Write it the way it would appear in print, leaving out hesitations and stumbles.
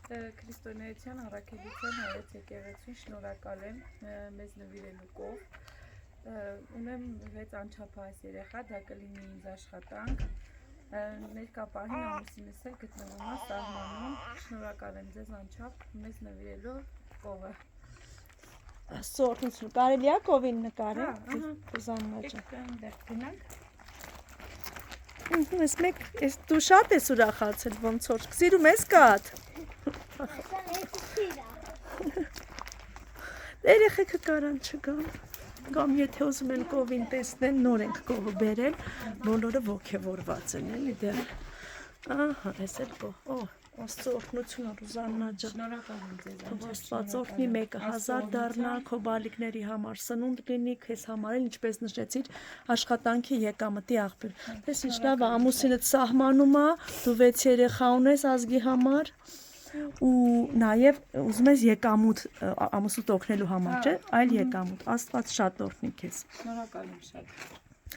Քրիստոնեության առաքելության հայոց եկեղեցուն շնորհակալ եմ մեզ նվիրելու կով։ Ունեմ 6 անչափահաս երեխա, դա կլինի ինձ աշխատանք։ Ներկա պահին ամուսինս էլ գտնվում է սահմանում։ Շնորհակալ եմ ձեզ անչափ մեզ նվիրելու կովը։ Սորտություն կարելի է կովին նկարել։ Զաննաճը։ Ես մեկ դու շատ ես ուրախացել ոնց որ սիրում ես կաթ։ Երեխեքը կարան չգան։ Կամ եթե ուզում են կովին տեսնեն, նոր ենք կովը բերել, բոլորը ոգևորված են, էլի դեռ։ Ահա, էս էլ կով։ Աստծո օրհնություն Ռուզաննաջը։ Շնորհակալ եմ ձեզ անչափ։ Աստված օրհնի մեկը 1000 դառնա քո բալիկների համար սնունդ լինի, քեզ համար էլ ինչպես նշեցիր, աշխատանքի եկամտի աղբյուր։ Տես ինչ լավ է, ամուսինդ սահմանում է, դու 6 երեխա ունես ազգի համար ու նաև ուզում ես եկամուտ ամուսուտ օգնելու համար, չէ՞, այլ եկամուտ։ Աստված շատ օրհնի քեզ։ Շնորհակալ եմ շատ։